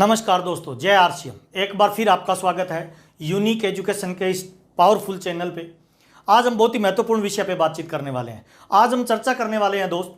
नमस्कार दोस्तों, जय आरसीएम। एक बार फिर आपका स्वागत है यूनिक एजुकेशन के इस पावरफुल चैनल पे। आज हम बहुत ही महत्वपूर्ण विषय पे बातचीत करने वाले हैं। आज हम चर्चा करने वाले हैं दोस्त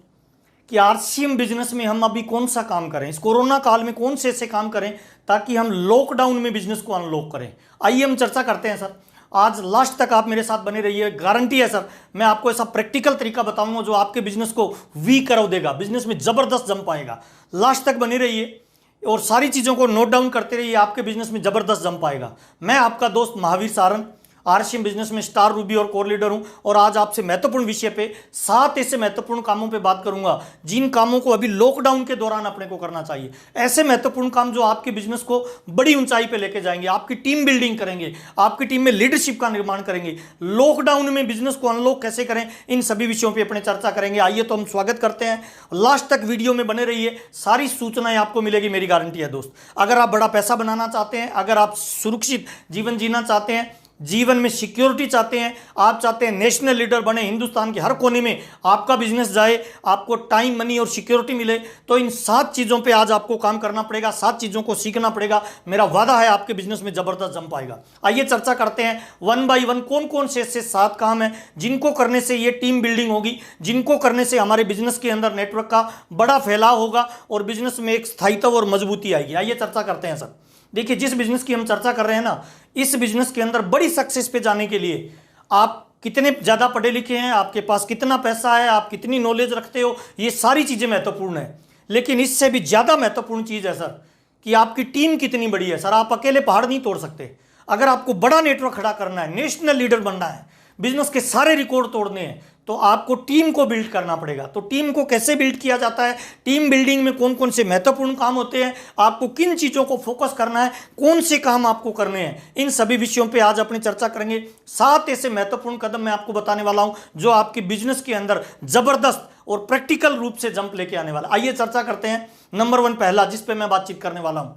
कि आरसीएम बिजनेस में हम अभी कौन सा काम करें, इस कोरोना काल में कौन से ऐसे काम करें ताकि हम लॉकडाउन में बिजनेस को अनलॉक करें। आइए हम चर्चा करते हैं सर। आज लास्ट तक आप मेरे साथ बने रहिए, गारंटी है सर मैं आपको ऐसा प्रैक्टिकल तरीका बताऊंगा जो आपके बिजनेस को वी कर देगा, बिजनेस में जबरदस्त जम पाएगा। लास्ट तक बने रहिए और सारी चीज़ों को नोट डाउन करते रहिए, आपके बिजनेस में जबरदस्त जम पाएगा। मैं आपका दोस्त महावीर सारन, आरसीएम बिजनेस में स्टार रूबी और कोर लीडर हूं और आज आपसे महत्वपूर्ण विषय पे 7 ऐसे महत्वपूर्ण कामों पे बात करूंगा जिन कामों को अभी लॉकडाउन के दौरान अपने को करना चाहिए। ऐसे महत्वपूर्ण काम जो आपके बिजनेस को बड़ी ऊंचाई पे लेके जाएंगे, आपकी टीम बिल्डिंग करेंगे, आपकी टीम में लीडरशिप का निर्माण करेंगे। लॉकडाउन में बिजनेस को अनलॉक कैसे करें, इन सभी विषयों पर अपने चर्चा करेंगे। आइए तो हम स्वागत करते हैं। लास्ट तक वीडियो में बने रहिए, सारी सूचनाएं आपको मिलेगी, मेरी गारंटी है दोस्त। अगर आप बड़ा पैसा बनाना चाहते हैं, अगर आप सुरक्षित जीवन जीना चाहते हैं, जीवन में सिक्योरिटी चाहते हैं, आप चाहते हैं नेशनल लीडर बने, हिंदुस्तान के हर कोने में आपका बिजनेस जाए, आपको टाइम, मनी और सिक्योरिटी मिले, तो इन 7 चीज़ों पे आज आपको काम करना पड़ेगा, 7 चीज़ों को सीखना पड़ेगा। मेरा वादा है आपके बिजनेस में जबरदस्त जम पाएगा। आइए चर्चा करते हैं वन बाई वन कौन कौन से ऐसे 7 काम हैं जिनको करने से ये टीम बिल्डिंग होगी, जिनको करने से हमारे बिजनेस के अंदर नेटवर्क का बड़ा फैलाव होगा और बिजनेस में एक स्थायित्व और मजबूती आएगी। आइए चर्चा करते हैं सर। देखिए, जिस बिजनेस की हम चर्चा कर रहे हैं ना, इस बिजनेस के अंदर बड़ी सक्सेस पे जाने के लिए आप कितने ज़्यादा पढ़े लिखे हैं, आपके पास कितना पैसा है, आप कितनी नॉलेज रखते हो, ये सारी चीज़ें महत्वपूर्ण है। लेकिन इससे भी ज़्यादा महत्वपूर्ण चीज़ है सर कि आपकी टीम कितनी बड़ी है। सर आप अकेले पहाड़ नहीं तोड़ सकते। अगर आपको बड़ा नेटवर्क खड़ा करना है, नेशनल लीडर बनना है, बिजनेस के सारे रिकॉर्ड तोड़ने हैं, तो आपको टीम को बिल्ड करना पड़ेगा। तो टीम को कैसे बिल्ड किया जाता है, टीम बिल्डिंग में कौन कौन से महत्वपूर्ण काम होते हैं, आपको किन चीज़ों को फोकस करना है, कौन से काम आपको करने हैं, इन सभी विषयों पे आज अपनी चर्चा करेंगे। 7 ऐसे महत्वपूर्ण कदम मैं आपको बताने वाला हूं जो आपके बिजनेस के अंदर जबरदस्त और प्रैक्टिकल रूप से जंप लेके आने वाला। आइए चर्चा करते हैं। नंबर 1 पहला जिस पे मैं बातचीत करने वाला हूं,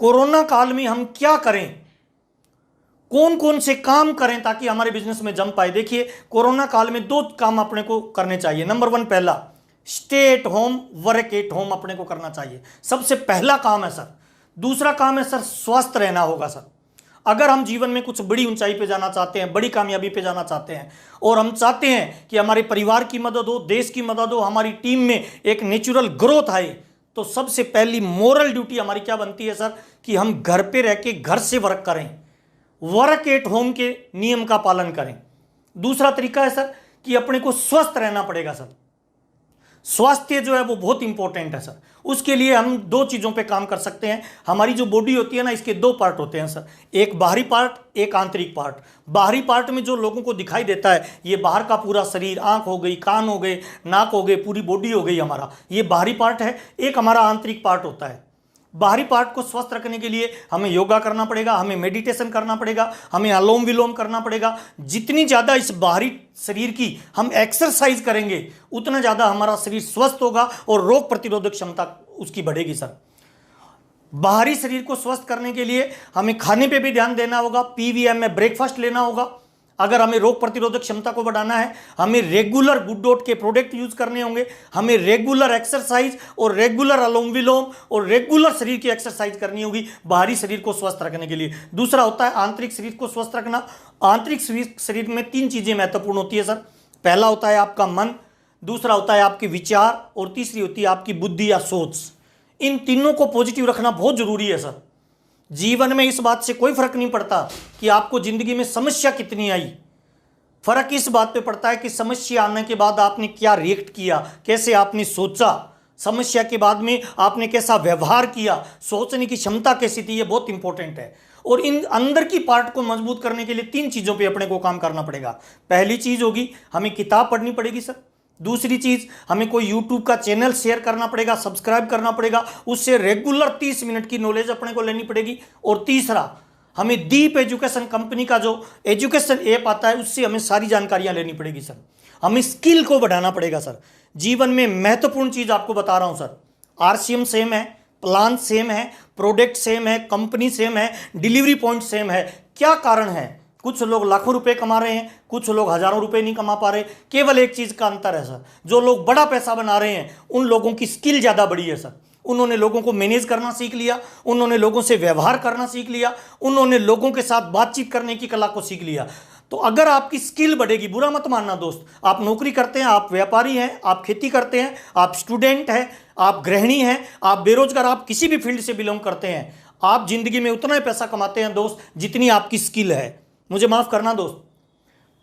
कोरोना काल में हम क्या करें, कौन कौन से काम करें ताकि हमारे बिजनेस में जम पाए। देखिए, कोरोना काल में 2 काम अपने को करने चाहिए। नंबर 1 पहला, stay at home, work at home अपने को करना चाहिए। सबसे पहला काम है सर। दूसरा काम है सर, स्वस्थ रहना होगा सर। अगर हम जीवन में कुछ बड़ी ऊंचाई पे जाना चाहते हैं, बड़ी कामयाबी पे जाना चाहते हैं और हम चाहते हैं कि हमारे परिवार की मदद हो, देश की मदद हो, हमारी टीम में एक नेचुरल ग्रोथ आए, तो सबसे पहली मोरल ड्यूटी हमारी क्या बनती है सर कि हम घर पे रह के घर से वर्क करें, वर्क एट होम के नियम का पालन करें। दूसरा तरीका है सर कि अपने को स्वस्थ रहना पड़ेगा सर। स्वास्थ्य जो है वो बहुत इंपॉर्टेंट है सर। उसके लिए हम 2 चीज़ों पे काम कर सकते हैं। हमारी जो बॉडी होती है ना, इसके 2 पार्ट होते हैं सर, एक बाहरी पार्ट, एक आंतरिक पार्ट। बाहरी पार्ट में जो लोगों को दिखाई देता है, ये बाहर का पूरा शरीर, आंख हो गई, कान हो गए, नाक हो गए, पूरी बॉडी हो गई हमारा, ये बाहरी पार्ट है। एक हमारा आंतरिक पार्ट होता है। बाहरी पार्ट को स्वस्थ रखने के लिए हमें योगा करना पड़ेगा, हमें मेडिटेशन करना पड़ेगा, हमें अनुलोम विलोम करना पड़ेगा। जितनी ज़्यादा इस बाहरी शरीर की हम एक्सरसाइज करेंगे, उतना ज़्यादा हमारा शरीर स्वस्थ होगा और रोग प्रतिरोधक क्षमता उसकी बढ़ेगी सर। बाहरी शरीर को स्वस्थ करने के लिए हमें खाने पे भी ध्यान देना होगा, पीवीएम में ब्रेकफास्ट लेना होगा। अगर हमें रोग प्रतिरोधक क्षमता को बढ़ाना है, हमें रेगुलर गुड डॉट के प्रोडक्ट यूज करने होंगे, हमें रेगुलर एक्सरसाइज और रेगुलर अनुलोम विलोम और रेगुलर शरीर की एक्सरसाइज करनी होगी बाहरी शरीर को स्वस्थ रखने के लिए। दूसरा होता है आंतरिक शरीर को स्वस्थ रखना। आंतरिक शरीर में 3 चीजें महत्वपूर्ण होती है सर। पहला होता है आपका मन, दूसरा होता है आपके विचार और तीसरी होती है आपकी बुद्धि या सोच। इन तीनों को पॉजिटिव रखना बहुत जरूरी है सर। जीवन में इस बात से कोई फर्क नहीं पड़ता कि आपको जिंदगी में समस्या कितनी आई, फर्क इस बात पे पड़ता है कि समस्या आने के बाद आपने क्या रिएक्ट किया, कैसे आपने सोचा, समस्या के बाद में आपने कैसा व्यवहार किया, सोचने की क्षमता कैसी थी, ये बहुत इंपॉर्टेंट है। और इन अंदर की पार्ट को मजबूत करने के लिए 3 चीजों पे अपने को काम करना पड़ेगा। पहली चीज होगी हमें किताब पढ़नी पड़ेगी सर। दूसरी चीज, हमें कोई यूट्यूब का चैनल शेयर करना पड़ेगा, सब्सक्राइब करना पड़ेगा, उससे रेगुलर 30 मिनट की नॉलेज अपने को लेनी पड़ेगी। और तीसरा, हमें दीप एजुकेशन कंपनी का जो एजुकेशन ऐप आता है, उससे हमें सारी जानकारियां लेनी पड़ेगी सर। हमें स्किल को बढ़ाना पड़ेगा सर। जीवन में महत्वपूर्ण चीज आपको बता रहा हूं सर, आरसीएम सेम है, प्लान सेम है, प्रोडक्ट सेम है, कंपनी सेम है, डिलीवरी पॉइंट सेम है। क्या कारण है? कुछ लोग लाखों रुपए कमा रहे हैं, कुछ लोग हजारों रुपए नहीं कमा पा रहे। केवल एक चीज का अंतर है सर, जो लोग बड़ा पैसा बना रहे हैं उन लोगों की स्किल ज्यादा बड़ी है सर, उन्होंने लोगों को मैनेज करना सीख लिया, उन्होंने लोगों से व्यवहार करना सीख लिया, उन्होंने लोगों के साथ बातचीत करने की कला को सीख लिया। तो अगर आपकी स्किल बढ़ेगी, बुरा मत मानना दोस्त, आप नौकरी करते हैं, आप व्यापारी हैं, आप खेती करते हैं, आप स्टूडेंट हैं, आप गृहिणी हैं, आप बेरोजगार, आप किसी भी फील्ड से बिलोंग करते हैं, आप जिंदगी में उतना ही पैसा कमाते हैं दोस्त जितनी आपकी स्किल है। मुझे माफ करना दोस्त,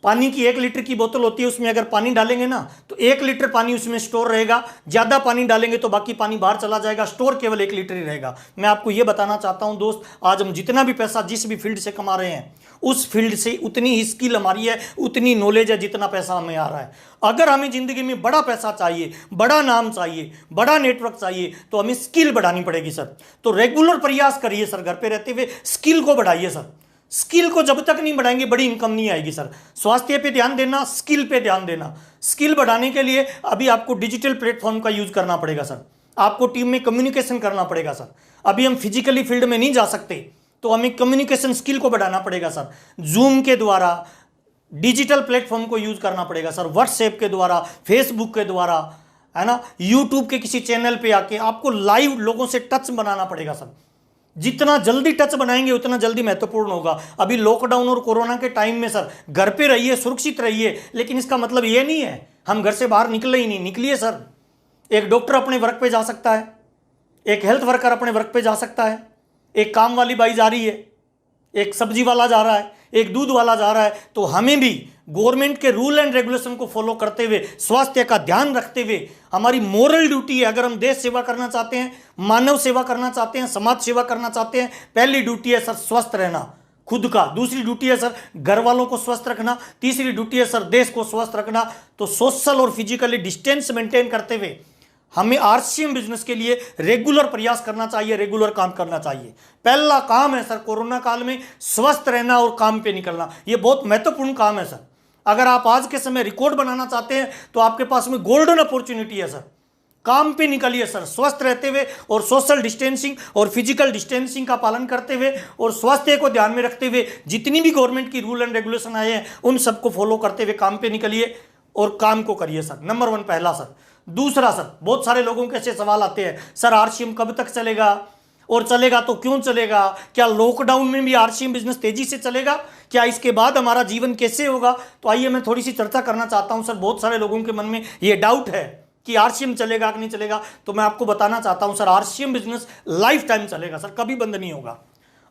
पानी की 1 लीटर की बोतल होती है, उसमें अगर पानी डालेंगे ना तो 1 लीटर पानी उसमें स्टोर रहेगा, ज्यादा पानी डालेंगे तो बाकी पानी बाहर चला जाएगा, स्टोर केवल 1 लीटर ही रहेगा। मैं आपको यह बताना चाहता हूं दोस्त, आज हम जितना भी पैसा जिस भी फील्ड से कमा रहे हैं उस फील्ड से उतनी ही स्किल हमारी है, उतनी नॉलेज है जितना पैसा हमें आ रहा है। अगर हमें जिंदगी में बड़ा पैसा चाहिए, बड़ा नाम चाहिए, बड़ा नेटवर्क चाहिए तो हमें स्किल बढ़ानी पड़ेगी सर। तो रेगुलर प्रयास करिए सर, घर पे रहते हुए स्किल को बढ़ाइए सर। स्किल को जब तक नहीं बढ़ाएंगे बड़ी इनकम नहीं आएगी सर। स्वास्थ्य पे ध्यान देना, स्किल पे ध्यान देना। स्किल बढ़ाने के लिए अभी आपको डिजिटल प्लेटफॉर्म का यूज करना पड़ेगा सर, आपको टीम में कम्युनिकेशन करना पड़ेगा सर। अभी हम फिजिकली फील्ड में नहीं जा सकते तो हमें कम्युनिकेशन स्किल को बढ़ाना पड़ेगा सर। जूम के द्वारा डिजिटल प्लेटफॉर्म को यूज करना पड़ेगा सर, व्हाट्सएप के द्वारा, फेसबुक के द्वारा, है ना, यूट्यूब के किसी चैनल पे आके आपको लाइव लोगों से टच बनाना पड़ेगा सर। जितना जल्दी टच बनाएंगे उतना जल्दी महत्वपूर्ण होगा। अभी लॉकडाउन और कोरोना के टाइम में सर घर पे रहिए, सुरक्षित रहिए, लेकिन इसका मतलब ये नहीं है हम घर से बाहर निकले ही नहीं। निकलिए सर। एक डॉक्टर अपने वर्क पे जा सकता है, एक हेल्थ वर्कर अपने वर्क पे जा सकता है, एक काम वाली बाई जा रही है, एक सब्जी वाला जा रहा है, एक दूध वाला जा रहा है। तो हमें भी गवर्नमेंट के रूल एंड रेगुलेशन को फॉलो करते हुए, स्वास्थ्य का ध्यान रखते हुए, हमारी मोरल ड्यूटी है। अगर हम देश सेवा करना चाहते हैं, मानव सेवा करना चाहते हैं, समाज सेवा करना चाहते हैं, पहली ड्यूटी है सर स्वस्थ रहना खुद का, दूसरी ड्यूटी है सर घर वालों को स्वस्थ रखना, तीसरी ड्यूटी है सर देश को स्वस्थ रखना। तो सोशल और फिजिकली डिस्टेंस मेंटेन करते हुए हमें आरसीएम बिजनेस के लिए रेगुलर प्रयास करना चाहिए, रेगुलर काम करना चाहिए। पहला काम है सर कोरोना काल में स्वस्थ रहना और काम पे निकलना। यह बहुत महत्वपूर्ण काम है सर। अगर आप आज के समय रिकॉर्ड बनाना चाहते हैं तो आपके पास में गोल्डन अपॉर्चुनिटी है सर। काम पे निकलिए सर, स्वस्थ रहते हुए और सोशल डिस्टेंसिंग और फिजिकल डिस्टेंसिंग का पालन करते हुए और स्वास्थ्य को ध्यान में रखते हुए जितनी भी गवर्नमेंट की रूल एंड रेगुलेशन आए हैं उन सबको फॉलो करते हुए काम पे निकलिए और काम को करिए सर। नंबर 1 पहला सर। दूसरा सर, बहुत सारे लोगों के ऐसे सवाल आते हैं, सर आरसीएम कब तक चलेगा और चलेगा तो क्यों चलेगा? क्या लॉकडाउन में भी आरसीएम बिजनेस तेजी से चलेगा? क्या इसके बाद हमारा जीवन कैसे होगा? तो आइए मैं थोड़ी सी चर्चा करना चाहता हूं सर। बहुत सारे लोगों के मन में ये डाउट है कि आरसीएम चलेगा कि नहीं चलेगा, तो मैं आपको बताना चाहता हूं sir RCM business life time चलेगा सर, कभी बंद नहीं होगा।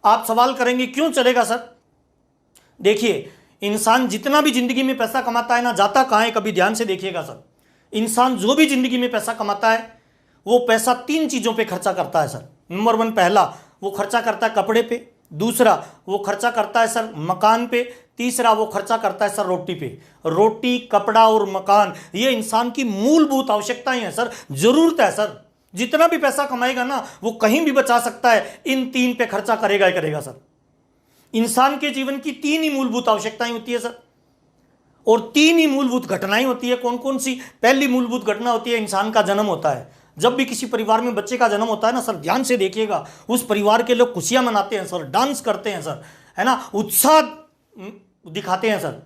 आप सवाल करेंगे क्यों चलेगा सर? देखिए, इंसान जितना भी जिंदगी में पैसा कमाता है ना, जाता कहां है कभी ध्यान से देखिएगा सर। इंसान जो भी जिंदगी में पैसा कमाता है वो पैसा 3 चीजों पे खर्चा करता है सर। नंबर 1 पहला वो खर्चा करता है कपड़े पे, दूसरा वो खर्चा करता है सर मकान पे, तीसरा वो खर्चा करता है सर रोटी पे। रोटी, कपड़ा और मकान ये इंसान की मूलभूत आवश्यकताएं हैं सर, जरूरत है सर। जितना भी पैसा कमाएगा ना वो कहीं भी बचा सकता है, इन 3 पे खर्चा करेगा ही करेगा सर। इंसान के जीवन की 3 ही मूलभूत आवश्यकताएं होती है सर, और 3 ही मूलभूत घटनाएं होती है। कौन कौन सी? पहली मूलभूत घटना होती है इंसान का जन्म होता है। जब भी किसी परिवार में बच्चे का जन्म होता है ना सर, ध्यान से देखिएगा, उस परिवार के लोग खुशियां मनाते हैं सर, डांस करते हैं सर, है ना, उत्साह दिखाते हैं सर।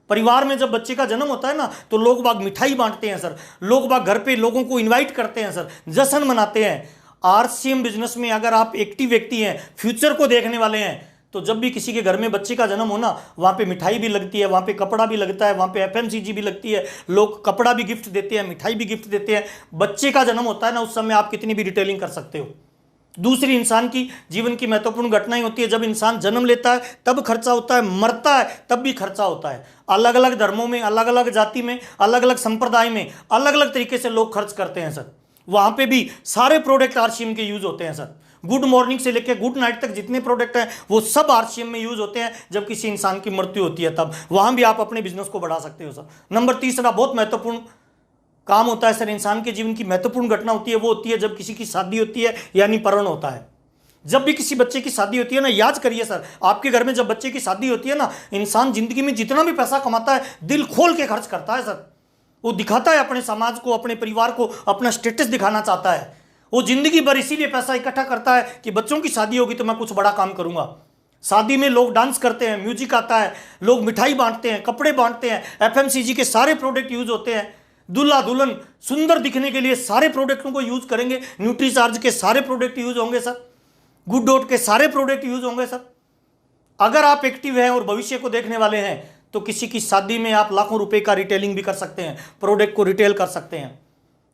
परिवार में जब बच्चे का जन्म होता है ना तो लोग बाग मिठाई बांटते हैं सर, लोग बाग घर पे लोगों को इन्वाइट करते हैं सर, जश्न मनाते हैं। आरसीएम बिजनेस में अगर आप एक्टिव व्यक्ति हैं, फ्यूचर को देखने वाले हैं, तो जब भी किसी के घर में बच्चे का जन्म हो ना, वहाँ पे मिठाई भी लगती है, वहाँ पे कपड़ा भी लगता है, वहाँ पे एफएमसीजी भी लगती है, लोग कपड़ा भी गिफ्ट देते हैं, मिठाई भी गिफ्ट देते हैं। बच्चे का जन्म होता है ना, उस समय आप कितनी भी डिटेलिंग कर सकते हो। दूसरी इंसान की जीवन की महत्वपूर्ण घटनाएं होती है, जब इंसान जन्म लेता है तब खर्चा होता है, मरता है तब भी खर्चा होता है। अलग अलग धर्मों में, अलग अलग जाति में, अलग अलग संप्रदाय में अलग अलग तरीके से लोग खर्च करते हैं सर। वहाँ पे भी सारे प्रोडक्ट आरसीएम के यूज होते हैं सर। गुड मॉर्निंग से लेकर गुड नाइट तक जितने प्रोडक्ट हैं वो सब आरसीएम में यूज होते हैं। जब किसी इंसान की मृत्यु होती है तब वहां भी आप अपने बिजनेस को बढ़ा सकते हो सर। नंबर 3 बहुत महत्वपूर्ण काम होता है सर, इंसान के जीवन की महत्वपूर्ण घटना होती है, वो होती है जब किसी की शादी होती है, यानी परण होता है। जब भी किसी बच्चे की शादी होती है ना, याद करिए सर, आपके घर में जब बच्चे की शादी होती है ना, इंसान जिंदगी में जितना भी पैसा कमाता है दिल खोल के खर्च करता है सर। वो दिखाता है अपने समाज को, अपने परिवार को, अपना स्टेटस दिखाना चाहता है। वो जिंदगी भर इसीलिए पैसा इकट्ठा करता है कि बच्चों की शादी होगी तो मैं कुछ बड़ा काम करूंगा। शादी में लोग डांस करते हैं, म्यूजिक आता है, लोग मिठाई बांटते हैं, कपड़े बांटते हैं, एफएमसीजी के सारे प्रोडक्ट यूज होते हैं। दूल्हा दुल्हन सुंदर दिखने के लिए सारे प्रोडक्टों को यूज करेंगे, न्यूट्रीचार्ज के सारे प्रोडक्ट यूज होंगे सर, गुड डॉट के सारे प्रोडक्ट यूज होंगे सर। अगर आप एक्टिव हैं और भविष्य को देखने वाले हैं तो किसी की शादी में आप लाखों रुपए का रिटेलिंग भी कर सकते हैं, प्रोडक्ट को रिटेल कर सकते हैं।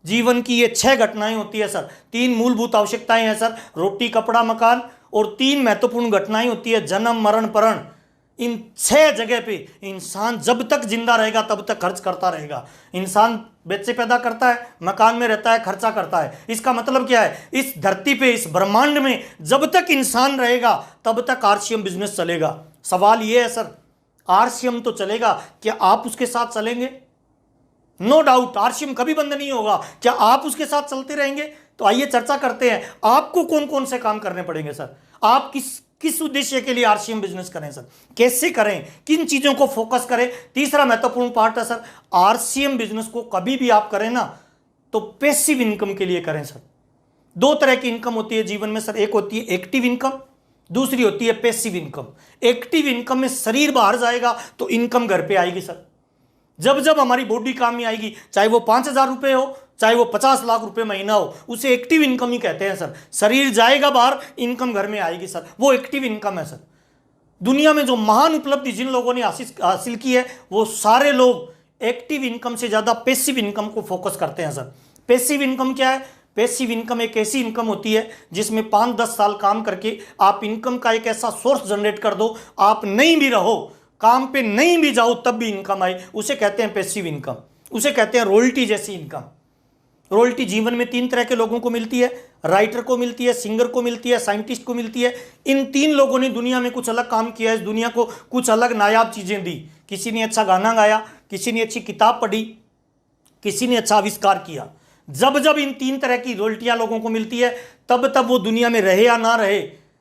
जीवन की ये 6 घटनाएं होती है सर, 3 मूलभूत आवश्यकताएं हैं सर, रोटी कपड़ा मकान, और 3 महत्वपूर्ण घटनाएं होती है, जन्म मरण परण। इन 6 जगह पे इंसान जब तक जिंदा रहेगा तब तक खर्च करता रहेगा। इंसान बच्चे पैदा करता है, मकान में रहता है, खर्चा करता है। इसका मतलब क्या है, इस धरती पे इस ब्रह्मांड में जब तक इंसान रहेगा तब तक आरसीएम बिजनेस चलेगा। सवाल यह है सर, आरसीएम तो चलेगा, क्या आप उसके साथ चलेंगे? नो डाउट आरसीएम कभी बंद नहीं होगा, क्या आप उसके साथ चलते रहेंगे? तो आइए चर्चा करते हैं, आपको कौन कौन से काम करने पड़ेंगे सर, आप किस उद्देश्य के लिए आरसीएम बिजनेस करें सर, कैसे करें, किन चीजों को फोकस करें। तीसरा महत्वपूर्ण पार्ट है सर, आरसीएम बिजनेस को कभी भी आप करें ना तो पैसिव इनकम के लिए करें सर। 2 तरह की इनकम होती है जीवन में सर, एक होती है एक्टिव इनकम, दूसरी होती है पैसिव इनकम। एक्टिव इनकम में शरीर बाहर जाएगा तो इनकम घर पे आएगी सर। जब जब हमारी बॉडी काम में आएगी, चाहे वो 5,000 रुपए हो, चाहे वो 50 लाख रुपए महीना हो, उसे एक्टिव इनकम ही कहते हैं सर। शरीर जाएगा बाहर, इनकम घर में आएगी सर, वो एक्टिव इनकम है सर। दुनिया में जो महान उपलब्धि जिन लोगों ने हासिल की है वो सारे लोग एक्टिव इनकम से ज्यादा पैसिव इनकम को फोकस करते हैं सर। पैसिव इनकम क्या है? पैसिव इनकम एक ऐसी इनकम होती है जिसमें 5-10 साल काम करके आप इनकम का एक ऐसा सोर्स जनरेट कर दो, आप नहीं भी रहो, काम पे नहीं भी जाओ तब भी इनकम आए, उसे कहते हैं पैसिव इनकम। उसे कहते हैं रॉयल्टी जैसी इनकम। रॉयल्टी जीवन में 3 तरह के लोगों को मिलती है, राइटर को मिलती है, सिंगर को मिलती है, साइंटिस्ट को मिलती है। इन 3 लोगों ने दुनिया में कुछ अलग काम किया, इस दुनिया को कुछ अलग नायाब चीजें दी। किसी ने अच्छा गाना गाया, किसी ने अच्छी किताब पढ़ी, किसी ने अच्छा आविष्कार किया। जब जब इन 3 तरह की रॉयल्टियां लोगों को मिलती है तब तब वो दुनिया में रहे या ना रहे,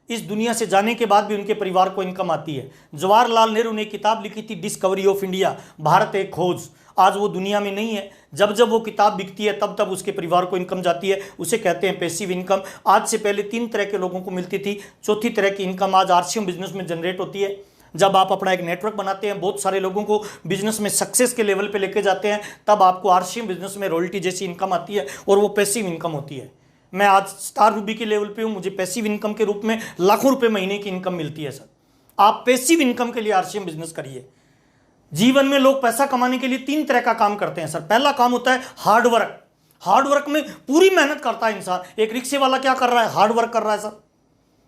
इस दुनिया से जाने के बाद भी उनके परिवार को इनकम आती है। जवाहरलाल नेहरू ने किताब लिखी थी डिस्कवरी ऑफ इंडिया, भारत एक खोज। आज वो दुनिया में नहीं है, जब जब वो किताब बिकती है तब तब उसके परिवार को इनकम जाती है, उसे कहते हैं पैसिव इनकम। आज से पहले 3 तरह के लोगों को मिलती थी, चौथी तरह की इनकम आज आरसीएम बिजनेस में जनरेट होती है। जब आप अपना एक नेटवर्क बनाते हैं, बहुत सारे लोगों को बिजनेस में सक्सेस के लेवल पे लेके जाते हैं, तब आपको आरसीएम बिजनेस में रॉयल्टी जैसी इनकम आती है और वो पैसिव इनकम होती है। मैं आज स्टार रूबी के लेवल पे हूँ, मुझे पैसिव इनकम के रूप में लाखों रुपए महीने की इनकम मिलती है सर। आप पैसिव इनकम के लिए आरसीएम बिजनेस करिए। जीवन में लोग पैसा कमाने के लिए 3 तरह का काम करते हैं सर। पहला काम होता है हार्ड वर्क। हार्ड वर्क में पूरी मेहनत करता है इंसान। एक रिक्शे वाला क्या कर रहा है? हार्ड वर्क कर रहा है सर।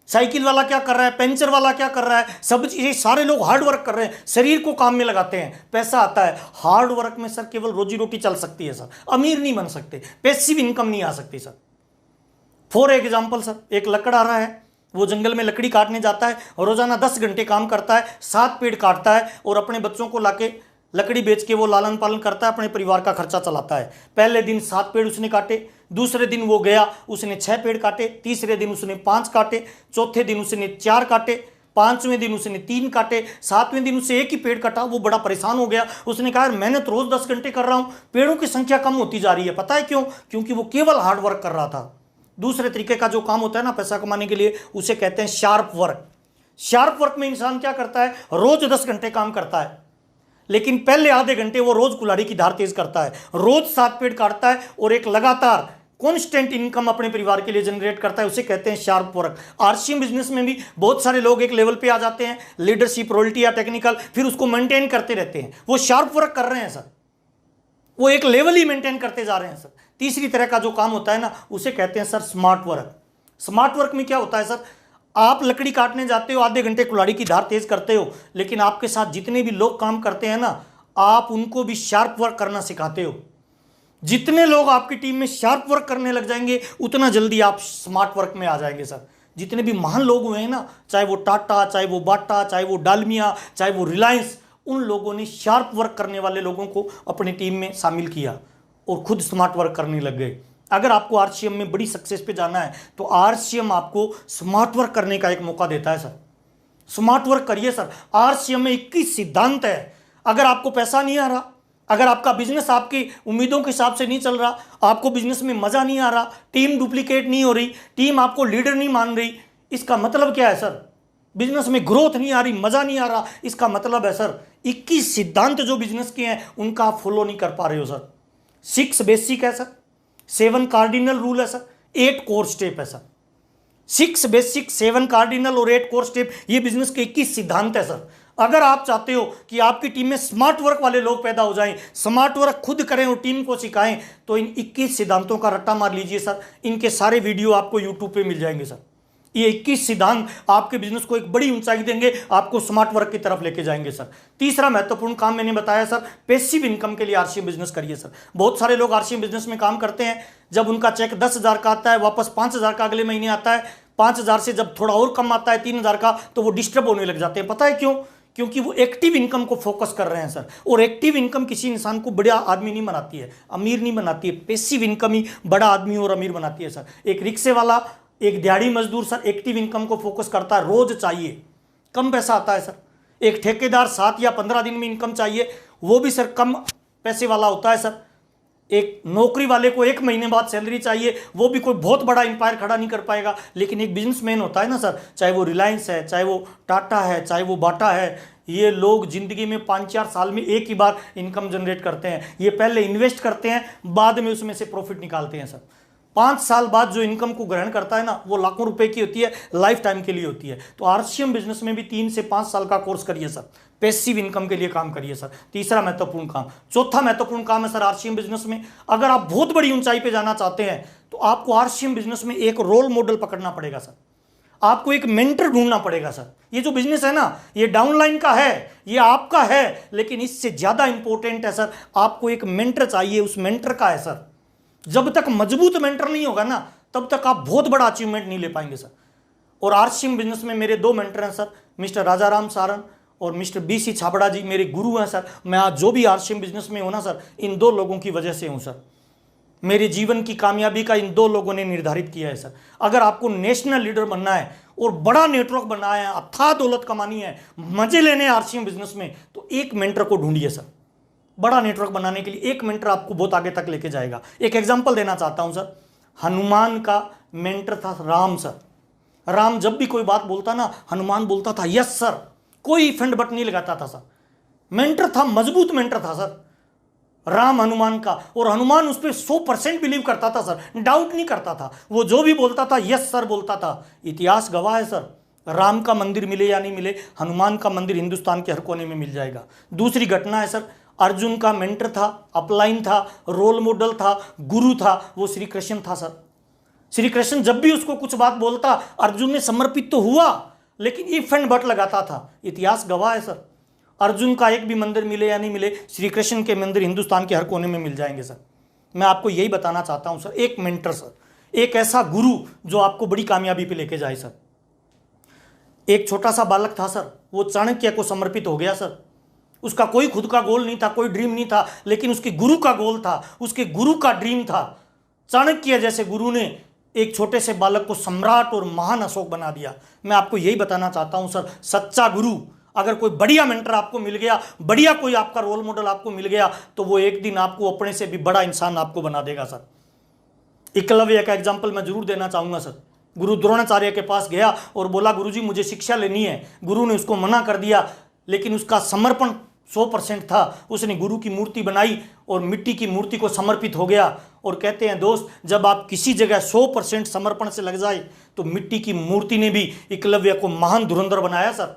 साइकिल वाला क्या कर रहा है? पेंचर वाला क्या कर रहा है? सब चीजें सारे लोग हार्ड वर्क कर रहे हैं, शरीर को काम में लगाते हैं, पैसा आता है। हार्ड वर्क में सर केवल रोजी रोटी चल सकती है सर, अमीर नहीं बन सकते, पैसिव इनकम नहीं आ सकती सर। फॉर एग्जाम्पल सर, एक लकड़ा रहा है, वो जंगल में लकड़ी काटने जाता है और रोजाना 10 घंटे काम करता है, 7 पेड़ काटता है और अपने बच्चों को लाके लकड़ी बेच के वो लालन पालन करता है, अपने परिवार का खर्चा चलाता है। पहले दिन 7 पेड़ उसने काटे, दूसरे दिन वो गया उसने 6 पेड़ काटे, तीसरे दिन उसने 5 काटे, चौथे दिन उसने 4 काटे, 5वें दिन उसने 3 काटे, 7वें दिन उसे 1 ही पेड़ काटा। वो बड़ा परेशान हो गया, उसने कहा मैं तो रोज 10 घंटे कर रहा हूं, पेड़ों की संख्या कम होती जा रही है। पता है क्यों? क्योंकि वो केवल हार्ड वर्क कर रहा था। दूसरे तरीके का जो काम होता है ना पैसा कमाने के लिए, उसे कहते हैं शार्प वर्क। शार्प वर्क में इंसान क्या करता है? रोज 10 घंटे काम करता है, लेकिन पहले आधे घंटे वो रोज कुल्हाड़ी की धार तेज करता है, रोज 7 पेड़ काटता है और एक लगातार कॉन्स्टेंट इनकम अपने परिवार के लिए जनरेट करता है, उसे कहते हैं शार्प वर्क। आरसीएम बिजनेस में भी बहुत सारे लोग एक लेवल पे आ जाते हैं, लीडरशिप, रॉयल्टी या टेक्निकल, फिर उसको मेंटेन करते रहते हैं। वो शार्प वर्क कर रहे हैं सर, वो एक लेवल ही मेंटेन करते जा रहे हैं सर। तीसरी तरह का जो काम होता है ना, उसे कहते हैं sir smart work. Smart work में क्या होता है सर? आप लकड़ी काटने जाते हो, आधे घंटे कुल्हाड़ी की धार तेज करते हो, लेकिन आपके साथ जितने भी लोग काम करते हैं ना, आप उनको भी शार्प वर्क करना सिखाते हो। जितने लोग आपकी टीम में शार्प वर्क करने लग जाएंगे, उतना जल्दी आप स्मार्ट वर्क में आ जाएंगे सर। जितने भी महान लोग हुए हैं ना, चाहे वो टाटा, चाहे वो बाटा, चाहे वो डालमिया, चाहे वो रिलायंस, उन लोगों ने शार्प वर्क करने वाले लोगों को अपनी टीम में शामिल किया और खुद स्मार्ट वर्क करने लग गए। अगर आपको आरसीएम में बड़ी सक्सेस पे जाना है तो आरसीएम आपको स्मार्ट वर्क करने का एक मौका देता है सर। स्मार्ट वर्क करिए सर। आरसीएम में 21 सिद्धांत है। अगर आपको पैसा नहीं आ रहा, अगर आपका बिजनेस आपकी उम्मीदों के हिसाब से नहीं चल रहा, आपको बिजनेस में मजा नहीं आ रहा, टीम डुप्लीकेट नहीं हो रही, टीम आपको लीडर नहीं मान रही, इसका मतलब क्या है सर? बिजनेस में ग्रोथ नहीं आ रही, मजा नहीं आ रहा, इसका मतलब है सर 21 सिद्धांत जो बिजनेस के हैं उनका आप फॉलो नहीं कर पा रहे हो सर। 6 बेसिक है सर, 7 कार्डिनल रूल है सर, 8 कोर स्टेप है सर। 6 बेसिक, 7 कार्डिनल और 8 कोर स्टेप, ये बिजनेस के 21 सिद्धांत है सर। अगर आप चाहते हो कि आपकी टीम में स्मार्ट वर्क वाले लोग पैदा हो जाएं, स्मार्ट वर्क खुद करें और टीम को सिखाएं, तो इन 21 सिद्धांतों का रट्टा मार लीजिए सर। इनके सारे वीडियो आपको यूट्यूब पे मिल जाएंगे सर। ये 21 सिद्धांत आपके बिजनेस को एक बड़ी ऊंचाई देंगे, आपको स्मार्ट वर्क की तरफ लेके जाएंगे सर। तीसरा महत्वपूर्ण काम मैंने बताया सर, पैसिव इनकम के लिए आरसीएम बिजनेस करिए सर। बहुत सारे लोग आरसीएम बिजनेस में काम करते हैं, जब उनका चेक 10,000 का आता है, वापस 5,000 का अगले महीने आता है, 5,000 से जब थोड़ा और कम आता है 3,000 का, तो वो डिस्टर्ब होने लग जाते हैं। पता है क्यों? क्योंकि वो एक्टिव इनकम को फोकस कर रहे हैं सर। और एक्टिव इनकम किसी इंसान को बड़ा आदमी नहीं बनाती है, अमीर नहीं बनाती है। पैसिव इनकम ही बड़ा आदमी और अमीर बनाती है सर। एक रिक्शे वाला, एक दिहाड़ी मजदूर सर एक्टिव इनकम को फोकस करता है, रोज चाहिए, कम पैसा आता है सर। एक ठेकेदार 7 या 15 दिन में इनकम चाहिए, वो भी सर कम पैसे वाला होता है सर। एक नौकरी वाले को 1 महीने बाद सैलरी चाहिए, वो भी कोई बहुत बड़ा एम्पायर खड़ा नहीं कर पाएगा। लेकिन एक बिजनेसमैन होता है ना सर, चाहे वो रिलायंस है, चाहे वो टाटा है, चाहे वो बाटा है, ये लोग जिंदगी में 5-4 साल में एक ही बार इनकम जनरेट करते हैं। ये पहले इन्वेस्ट करते हैं, बाद में उसमें से प्रॉफिट निकालते हैं सर। 5 साल बाद जो इनकम को ग्रहण करता है ना, वो लाखों रुपए की होती है, लाइफ टाइम के लिए होती है। तो आरसीएम बिजनेस में भी 3 से 5 साल का कोर्स करिए सर, पैसिव इनकम के लिए काम करिए सर। तीसरा महत्वपूर्ण काम। चौथा महत्वपूर्ण काम है सर आरसीएम बिजनेस में, अगर आप बहुत बड़ी ऊंचाई पे जाना चाहते हैं तो आपको आरसीएम बिजनेस में एक रोल मॉडल पकड़ना पड़ेगा सर। आपको एक मेंटर ढूंढना पड़ेगा सर। ये जो बिजनेस है ना, ये डाउनलाइन का है, ये आपका है, लेकिन इससे ज्यादा इंपॉर्टेंट है सर, आपको एक मेंटर चाहिए। उस मेंटर का है सर। जब तक मजबूत मेंटर नहीं होगा ना, तब तक आप बहुत बड़ा अचीवमेंट नहीं ले पाएंगे सर। और आरसीएम बिजनेस में मेरे 2 मेंटर हैं सर, मिस्टर राजाराम सारन और मिस्टर बीसी छाबड़ा जी मेरे गुरु हैं सर। मैं आज जो भी आरसीएम बिजनेस में हूं ना सर, इन 2 लोगों की वजह से हूं सर। मेरे जीवन की कामयाबी का इन 2 लोगों ने निर्धारित किया है सर। अगर आपको नेशनल लीडर बनना है और बड़ा नेटवर्क बनना है, अथाह दौलत कमानी है, मजे लेने हैं आरसीएम बिजनेस में, तो एक मेंटर को ढूंढिए सर। बड़ा नेटवर्क बनाने के लिए एक मेंटर आपको बहुत आगे तक लेके जाएगा। एक एग्जांपल देना चाहता हूं सर, हनुमान का मेंटर था राम सर। राम जब भी कोई बात बोलता ना, हनुमान बोलता था यस सर, कोई फंड बट नहीं लगाता था सर। मेंटर था, मजबूत मेंटर था सर राम हनुमान का। और हनुमान उस पर 100% बिलीव करता था सर, डाउट नहीं करता था। वो जो भी बोलता था यस सर बोलता था। इतिहास गवाह है सर, राम का मंदिर मिले या नहीं मिले, हनुमान का मंदिर हिंदुस्तान के हर कोने में मिल जाएगा। दूसरी घटना है सर, अर्जुन का मेंटर था, अपलाइन था, रोल मॉडल था, गुरु था, वो श्री कृष्ण था सर। श्री कृष्ण जब भी उसको कुछ बात बोलता, अर्जुन ने समर्पित तो हुआ, लेकिन इफ एंड बट लगाता था। इतिहास गवाह है सर। अर्जुन का एक भी मंदिर मिले या नहीं मिले, श्री कृष्ण के मंदिर हिंदुस्तान के हर कोने में मिल जाएंगे सर। मैं आपको यही बताना चाहता हूं सर, एक मेंटर सर, एक ऐसा गुरु जो आपको बड़ी कामयाबी पे लेके जाए सर। एक छोटा सा बालक था सर, वो चाणक्य को समर्पित हो गया सर। उसका कोई खुद का गोल नहीं था, कोई ड्रीम नहीं था, लेकिन उसके गुरु का गोल था, उसके गुरु का ड्रीम था। चाणक्य जैसे गुरु ने एक छोटे से बालक को सम्राट और महान अशोक बना दिया। मैं आपको यही बताना चाहता हूं सर, सच्चा गुरु, अगर कोई बढ़िया मेंटर आपको मिल गया, बढ़िया कोई आपका रोल मॉडल आपको मिल गया, तो वो एक दिन आपको अपने से भी बड़ा इंसान आपको बना देगा सर। एकलव्य का एग्जाम्पल मैं जरूर देना चाहूंगा सर। गुरु द्रोणाचार्य के पास गया और बोला गुरुजी मुझे शिक्षा लेनी है। गुरु ने उसको मना कर दिया, लेकिन उसका समर्पण 100% था। उसने गुरु की मूर्ति बनाई और मिट्टी की मूर्ति को समर्पित हो गया। और कहते हैं दोस्त, जब आप किसी जगह 100% समर्पण से लग जाए, तो मिट्टी की मूर्ति ने भी एकलव्य को महान धुरंधर बनाया सर।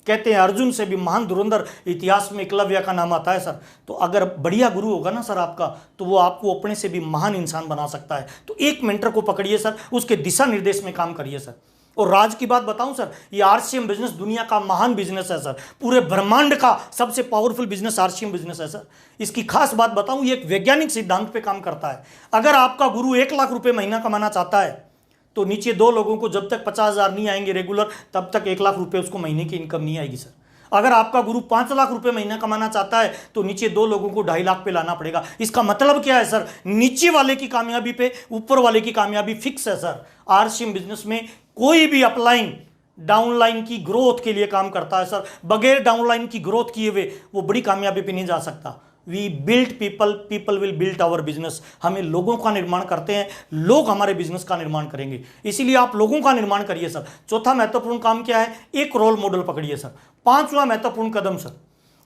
कहते हैं अर्जुन से भी महान धुरंधर इतिहास में एकलव्य का नाम आता है सर। तो अगर बढ़िया गुरु होगा ना सर आपका, तो वो आपको अपने से भी महान इंसान बना सकता है। तो एक मेंटर को पकड़िए सर, उसके दिशा निर्देश में काम करिए सर। और राज की बात बताऊं सर, ये आरसीएम बिजनेस दुनिया का महान बिजनेस है सर। पूरे ब्रह्मांड का सबसे पावरफुल बिजनेस आरसीएम बिजनेस है सर। इसकी खास बात बताऊं, ये एक वैज्ञानिक सिद्धांत पे काम करता है। अगर आपका गुरु 1 लाख रुपए महीना कमाना चाहता है, तो नीचे 2 लोगों को जब तक 50,000 नहीं आएंगे रेगुलर, तब तक 1 लाख रुपए उसको महीने की इनकम नहीं आएगी सर। अगर आपका गुरु 5 लाख रुपए महीना कमाना चाहता है, तो नीचे 2 लोगों को 2.5 लाख पे लाना पड़ेगा। इसका मतलब क्या है सर? नीचे वाले की कामयाबी पे ऊपर वाले की कामयाबी फिक्स है सर। आरसीएम बिजनेस में कोई भी अपलाइन डाउनलाइन की ग्रोथ के लिए काम करता है सर। बगैर डाउनलाइन की ग्रोथ किए हुए वो बड़ी कामयाबी पे नहीं जा सकता। We build people, people will build our business. हमें लोगों का निर्माण करते हैं, लोग हमारे बिजनेस का निर्माण करेंगे। इसीलिए आप लोगों का निर्माण करिए सर। चौथा महत्वपूर्ण काम क्या है? एक रोल मॉडल पकड़िए सर। 5वां महत्वपूर्ण कदम सर,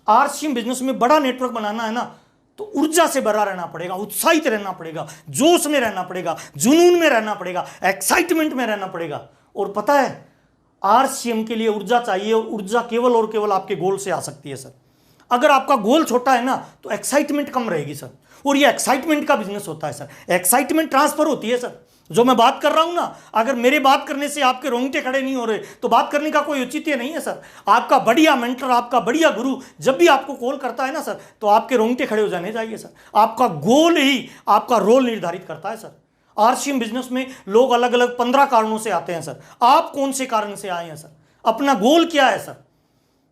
आरसीएम बिजनेस में बड़ा नेटवर्क बनाना है ना, तो ऊर्जा से भरा रहना पड़ेगा, उत्साहित रहना पड़ेगा, जोश में रहना पड़ेगा, जुनून में रहना पड़ेगा, एक्साइटमेंट में रहना पड़ेगा। और पता है आरसीएम के लिए ऊर्जा चाहिए, और ऊर्जा केवल और केवल आपके गोल से आ सकती है सर। अगर आपका गोल छोटा है ना तो एक्साइटमेंट कम रहेगी सर, और ये एक्साइटमेंट का बिजनेस होता है सर, एक्साइटमेंट ट्रांसफर होती है सर। जो मैं बात कर रहा हूं ना, अगर मेरे बात करने से आपके रोंगटे खड़े नहीं हो रहे तो बात करने का कोई औचित्य नहीं है सर। आपका बढ़िया मेंटर, आपका बढ़िया गुरु जब भी आपको कॉल करता है ना सर, तो आपके रोंगटे खड़े हो जाने चाहिए सर। आपका गोल ही आपका रोल निर्धारित करता है सर। आरसीएम बिजनेस में लोग अलग अलग 15 कारणों से आते हैं सर। आप कौन से कारण से आए हैं सर? अपना गोल क्या है सर?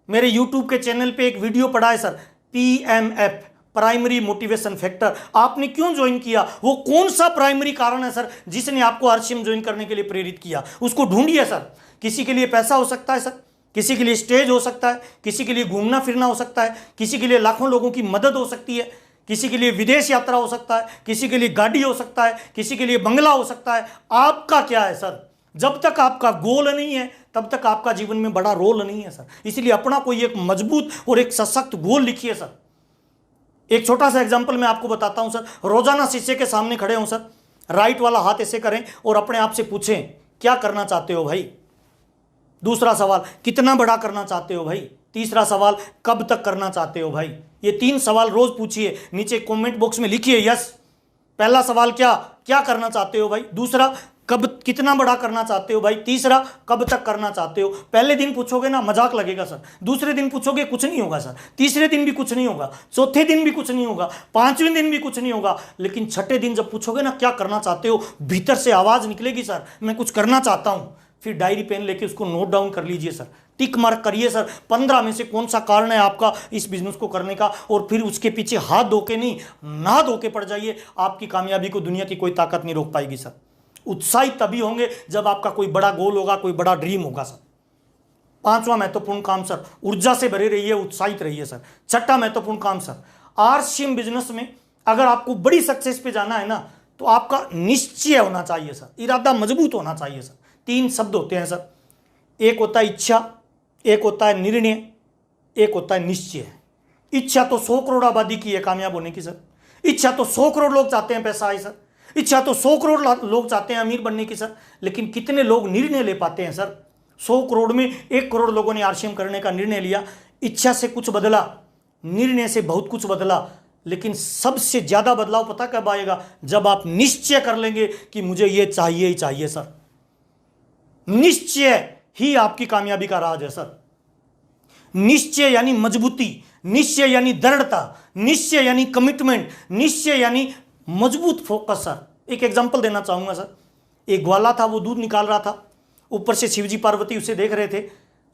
मेरे यूट्यूब के चैनल पे एक वीडियो पड़ा है sir, PMF, primary motivation factor. आपने क्यों ज्वाइन किया? वो कौन सा प्राइमरी कारण है सर जिसने आपको आरसीएम ज्वाइन करने के लिए प्रेरित किया? उसको ढूंढिए सर। किसी के लिए पैसा हो सकता है सर, किसी के लिए स्टेज हो सकता है, किसी के लिए घूमना फिरना हो सकता है, किसी के लिए लाखों लोगों की मदद हो सकती है, किसी के लिए विदेश यात्रा हो सकता है, किसी के लिए गाड़ी हो सकता है, किसी के लिए बंगला हो सकता है। आपका क्या है सर? जब तक आपका गोल नहीं है तब तक आपका जीवन में बड़ा रोल नहीं है सर। इसलिए अपना कोई एक मजबूत और एक सशक्त गोल लिखिए सर। एक छोटा सा एग्जांपल मैं आपको बताता हूं सर। रोजाना शीशे के सामने खड़े हों सर, राइट वाला हाथ ऐसे करें और अपने आप से पूछें क्या करना चाहते हो भाई। दूसरा सवाल, कितना बड़ा करना चाहते हो भाई। तीसरा सवाल, कब तक करना चाहते हो भाई। ये 3 सवाल रोज पूछिए, नीचे कमेंट बॉक्स में लिखिए यस। पहला सवाल क्या करना चाहते हो भाई। दूसरा, कितना बड़ा करना चाहते हो भाई। तीसरा, कब तक करना चाहते हो। पहले दिन पूछोगे ना मजाक लगेगा सर, दूसरे दिन पूछोगे कुछ नहीं होगा सर, तीसरे दिन भी कुछ नहीं होगा, चौथे दिन भी कुछ नहीं होगा, 5वें दिन भी कुछ नहीं होगा, लेकिन छठे दिन जब पूछोगे ना क्या करना चाहते हो, भीतर से आवाज निकलेगी सर मैं कुछ करना चाहता हूं। फिर डायरी पेन लेके उसको नोट डाउन कर लीजिए सर, टिक मार्क करिए सर 15 में से कौन सा कारण है आपका इस बिजनेस को करने का, और फिर उसके पीछे हाथ धो के नहीं ना धो के पड़ जाइए। आपकी कामयाबी को दुनिया की कोई ताकत नहीं रोक पाएगी सर। उत्साहित तभी होंगे जब आपका कोई बड़ा गोल होगा, कोई बड़ा ड्रीम होगा सर। 5वां महत्वपूर्ण काम सर, ऊर्जा से भरे रहिए, उत्साहित रहिए सर। 6ठा महत्वपूर्ण काम सर, आरसीएम बिजनेस में अगर आपको बड़ी सक्सेस पे जाना है ना तो आपका निश्चय होना चाहिए सर, इरादा मजबूत होना चाहिए सर। 3 शब्द होते हैं सर, एक होता है इच्छा, एक होता है निर्णय, एक होता है निश्चय। इच्छा तो 100 करोड़ आबादी की है कामयाब होने की सर। इच्छा तो 100 करोड़ लोग चाहते हैं पैसा आए सर। इच्छा तो 100 करोड़ लोग चाहते हैं अमीर बनने की सर, लेकिन कितने लोग निर्णय ले पाते हैं सर? 100 करोड़ में 1 करोड़ लोगों ने आरसीएम करने का निर्णय लिया। इच्छा से कुछ बदला, निर्णय से बहुत कुछ बदला, लेकिन सबसे ज्यादा बदलाव पता कब आएगा? जब आप निश्चय कर लेंगे कि मुझे ये चाहिए ही चाहिए सर। निश्चय ही आपकी कामयाबी का राज है सर। निश्चय यानी मजबूती, निश्चय यानी दृढ़ता, निश्चय यानी कमिटमेंट, निश्चय यानी मजबूत फोकस सर। एक एग्जांपल देना चाहूंगा सर। एक ग्वाला था, वो दूध निकाल रहा था, ऊपर से शिवजी पार्वती उसे देख रहे थे।